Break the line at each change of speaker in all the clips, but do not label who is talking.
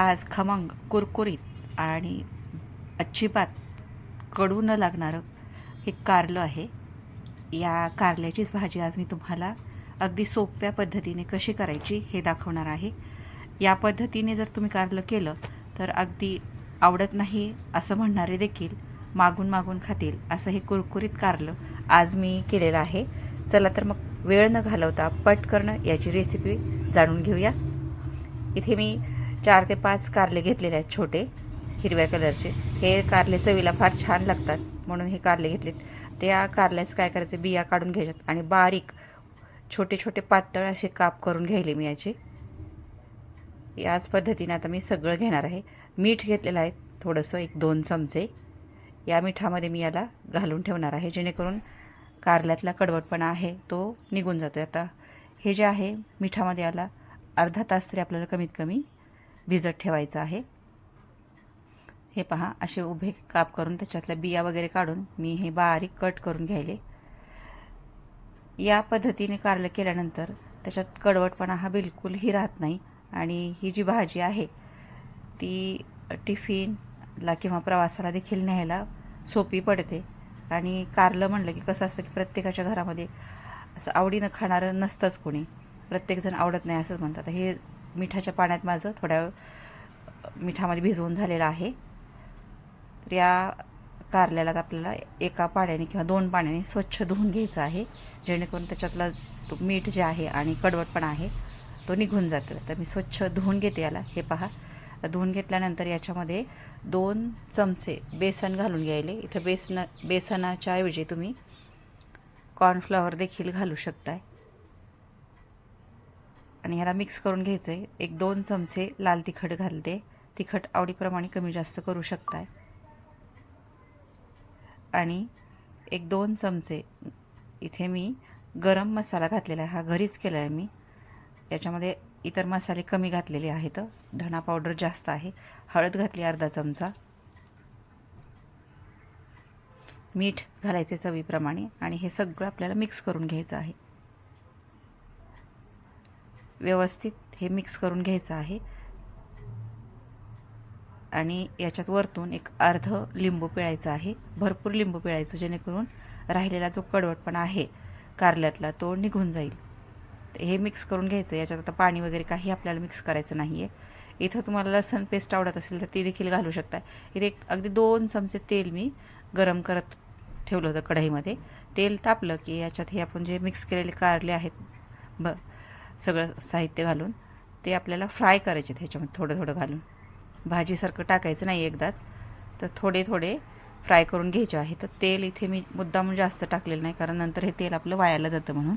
आज खमंग कुरकुरीत आणि अजिबात कडू न लागणारं हे कारलं आहे. या कारल्याचीच भाजी आज मी तुम्हाला अगदी सोप्या पद्धतीने कशी करायची हे दाखवणार आहे. या पद्धतीने जर तुम्ही कारलं केलं तर अगदी आवडत नाही असं म्हणणारे देखील मागून मागून खातील असं हे कुरकुरीत कारलं आज मी केलेलं आहे. चला तर मग वेळ न घालवता पटकन याची रेसिपी जाणून घेऊया. इथे मी 4 ते 5 कारले घेतलेले आहेत, छोटे हिरव्या कलरचे. हे कारले चवीला फार छान लागतात म्हणून हे कारले घेतलेत. त्या कारल्याचं काय करायचं, बिया काढून घ्यायच्यात आणि बारीक छोटे छोटे पातळ असे काप करून घ्यायले मी याचे. याच पद्धतीने आता मी सगळं घेणार आहे. मीठ घेतलेलं आहे थोडंसं, 1-2 चमचे. या मिठामध्ये मी याला घालून ठेवणार आहे जेणेकरून कारल्यातला कडवटपणा आहे तो निघून जातो. आता हे जे आहे मिठामध्ये याला अर्धा तास तरी आपल्याला कमीत कमी भिजत ठेवायचं आहे. हे पहा, असे उभे काप करून त्याच्यातल्या बिया वगैरे काढून मी हे बारीक कट करून घ्यायले. या पद्धतीने कारलं केल्यानंतर त्याच्यात कडवटपणा हा बिलकुलही राहत नाही आणि ही जी भाजी आहे ती टिफिनला किंवा प्रवासाला देखील न्यायला सोपी पडते. आणि कारलं म्हणलं की कसं असतं की प्रत्येकाच्या घरामध्ये असं आवडीनं खाणारं नसतंच कोणी, प्रत्येकजण आवडत नाही असंच म्हणतात. हे मिठाच्या पाण्यात माझं थोड्या वेळ मिठामध्ये भिजवून झालेलं आहे. तर या कारल्याला आपल्याला एका पाण्याने किंवा 2 पाण्याने स्वच्छ धुवून घ्यायचं आहे जेणेकरून त्याच्यातला तो मीठ जे आहे आणि कडवटपणा आहे तो निघून जातो. तर मी स्वच्छ धुवून घेते याला. हे पहा, धुवून घेतल्यानंतर याच्यामध्ये 2 चमचे बेसन घालून घ्यायले. इथं बेसनाच्या ऐवजी तुम्ही कॉर्नफ्लॉवर देखील घालू शकताय. आणि ह्याला मिक्स करून घ्यायचं आहे. 1-2 चमचे लाल तिखट घालते. तिखट आवडीप्रमाणे कमी जास्त करू शकताय. आणि 1-2 चमचे इथे मी गरम मसाला घातलेला आहे. हा घरीच केला आहे मी. याच्यामध्ये इतर मसाले कमी घातलेले आहेत. धणा पावडर जास्त आहे. हळद घातली अर्धा चमचा. मीठ घालायचे चवीप्रमाणे आणि हे सगळं आपल्याला मिक्स करून घ्यायचं आहे. व्यवस्थित हे मिक्स करून घ्यायचं आहे. आणि याच्यात वरतून एक अर्ध लिंबू पिळायचं आहे. भरपूर लिंबू पिळायचं जेणेकरून राहिलेला जो कडवटपणा आहे कारल्यातला तो निघून जाईल. हे मिक्स करून घ्यायचं. याच्यात आता पाणी वगैरे काही आपल्याला मिक्स करायचं नाही आहे. इथं तुम्हाला लसण पेस्ट आवडत असेल तर ती देखील घालू शकता. इथे अगदी 2 चमचे तेल मी गरम करत ठेवलं होतं कढईमध्ये. तेल तापलं की याच्यात हे आपण जे मिक्स केलेले कारले आहेत सगळं साहित्य घालून ते आपल्याला फ्राय करायचे. ह्याच्यामध्ये थोडं थोडं घालून, भाजीसारखं टाकायचं नाही एकदम, तर थोडे थोडे फ्राय करून घ्यायचे आहे. तर तेल इथे मी मुद्दाम जास्त टाकलेलं नाही कारण नंतर हे तेल आपलं वायाला जातं म्हणून.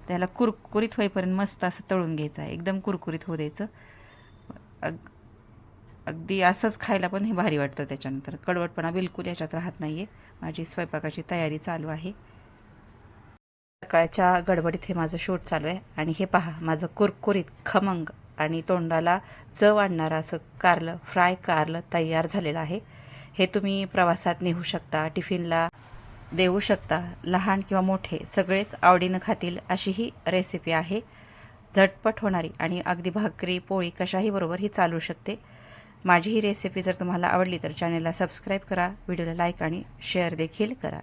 त्याला कुरकुरीत होईपर्यंत मस्त असं तळून घ्यायचं आहे. एकदम कुरकुरीत होऊ द्यायचं. अगदी असंच खायला पण हे भारी वाटतं. त्याच्यानंतर कडवटपणा बिलकुल याच्यात राहत नाही आहे. माझी स्वयंपाकाची तयारी चालू आहे. सकाळच्या गडबडीत हे माझं शूट चालू आहे. आणि हे पहा, माझं कुरकुरीत खमंग आणि तोंडाला चव आणणारं असं कारलं, फ्राय कारलं तयार झालेलं आहे. हे तुम्ही प्रवासात नेऊ शकता, टिफिनला देऊ शकता. लहान किंवा मोठे सगळेच आवडीनं खातील अशी ही रेसिपी आहे. झटपट होणारी आणि अगदी भाकरी पोळी कशाही बरोबर ही चालू शकते. माझी ही रेसिपी जर तुम्हाला आवडली तर चॅनलला सबस्क्राईब करा, व्हिडिओला लाईक आणि शेअर देखील करा.